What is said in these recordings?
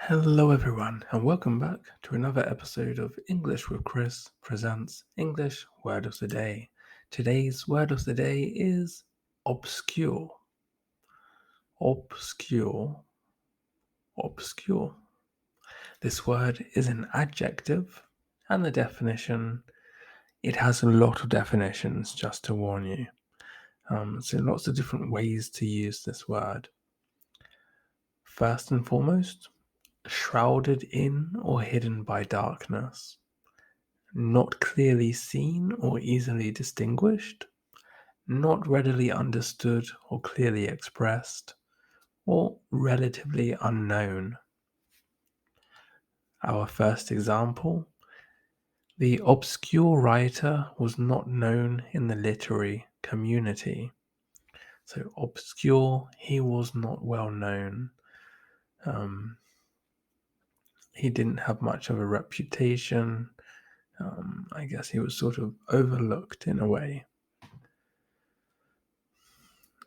Hello, everyone, and welcome back to another episode of English with Chris presents English Word of the Day. Today's word of the day is obscure. Obscure. Obscure. This word is an adjective, and the definition, it has a lot of definitions, just to warn you. So lots of different ways to use this word. First and foremost, shrouded in or hidden by darkness. Not clearly seen or easily distinguished, not readily understood or clearly expressed, or relatively unknown. Our first example: the obscure writer was not known in the literary community. So, obscure, he was not well known. Um, he didn't have much of a reputation. I guess he was sort of overlooked in a way.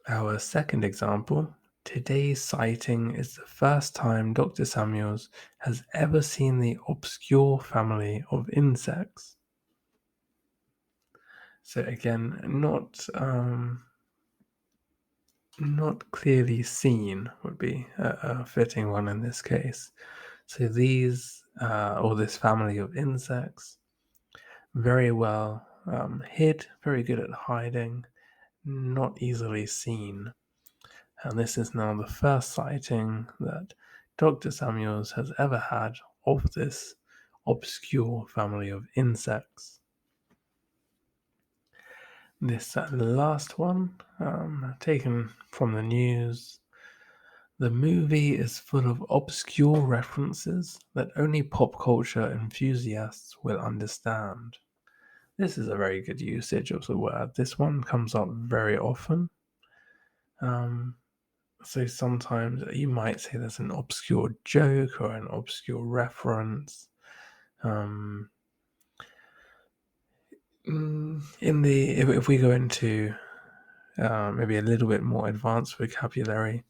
Our second example: today's sighting is the first time Dr. Samuels has ever seen the obscure family of insects. So again, not clearly seen would be a fitting one in this case. So these or this family of insects, very well hid, very good at hiding, not easily seen. And this is now the first sighting that Dr. Samuels has ever had of this obscure family of insects. This last one, taken from the news. The movie is full of obscure references that only pop culture enthusiasts will understand. This is a very good usage of the word. This one comes up very often. So sometimes you might say there's an obscure joke or an obscure reference. If we go into maybe a little bit more advanced vocabulary,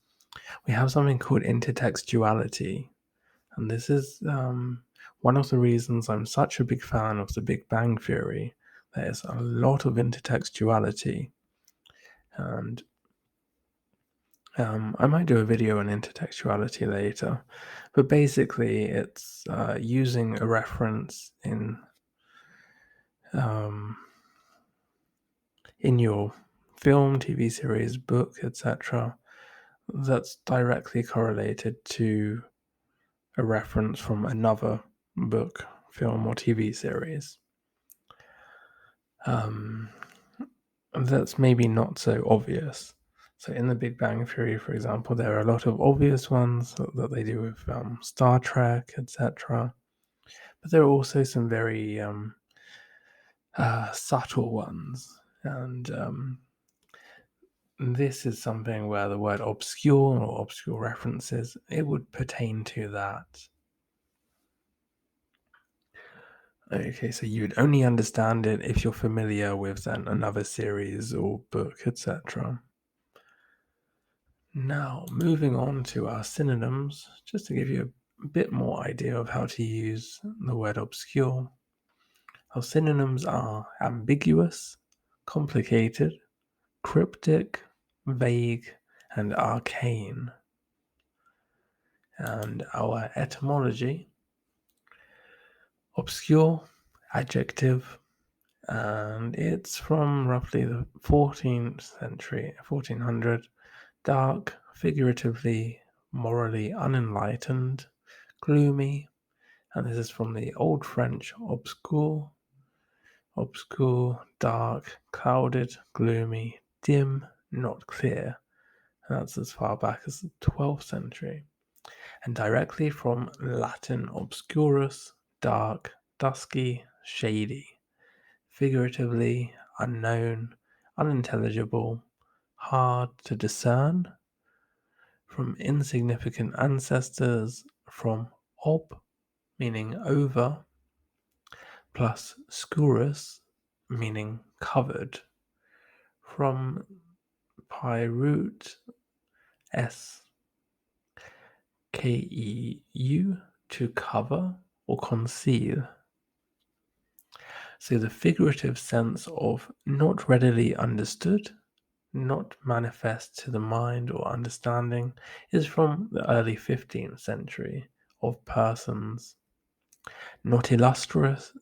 we have something called intertextuality, and this is one of the reasons I'm such a big fan of the Big Bang Theory. There's a lot of intertextuality, and I might do a video on intertextuality later, but basically it's using a reference um, in your film, TV series, book, etc., that's directly correlated to a reference from another book, film, or TV series. That's maybe not so obvious. So in the Big Bang Theory, for example, there are a lot of obvious ones that they do with Star Trek, etc. But there are also some very subtle ones. And this is something where the word obscure or obscure references, it would pertain to that. Okay, so you would only understand it if you're familiar with another series or book, etc. Now, moving on to our synonyms, just to give you a bit more idea of how to use the word obscure. Our synonyms are ambiguous, complicated, cryptic, vague, and arcane. And our etymology: obscure, adjective, and it's from roughly the 14th century, 1400. Dark, figuratively, morally unenlightened, gloomy, and this is from the Old French obscure, dark, clouded, gloomy, dim, not clear. And that's as far back as the 12th century. And directly from Latin obscurus, dark, dusky, shady, figuratively, unknown, unintelligible, hard to discern, from insignificant ancestors, from ob, meaning over, plus scurus, meaning covered, from pi root s, Keu, to cover or conceal. So the figurative sense of not readily understood, not manifest to the mind or understanding, is from the early 15th century, of persons not illustrious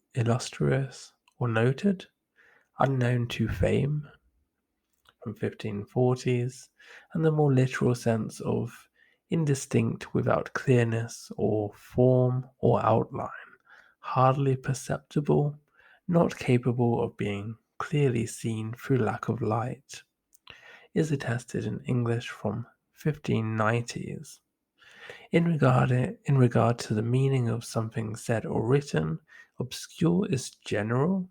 or noted, unknown to fame, from 1540s, and the more literal sense of indistinct without clearness or form or outline, hardly perceptible, not capable of being clearly seen through lack of light, is attested in English from 1590s. In regard to the meaning of something said or written, obscure is general,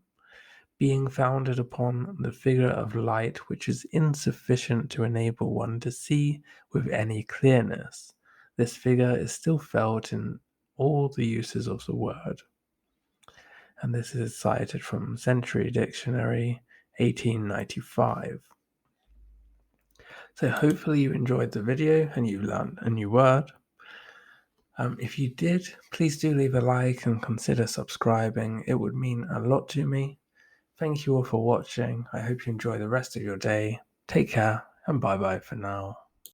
being founded upon the figure of light which is insufficient to enable one to see with any clearness. This figure is still felt in all the uses of the word. And this is cited from Century Dictionary, 1895. So hopefully you enjoyed the video and you learned a new word. If you did, please do leave a like and consider subscribing. It would mean a lot to me. Thank you all for watching. I hope you enjoy the rest of your day. Take care and bye bye for now.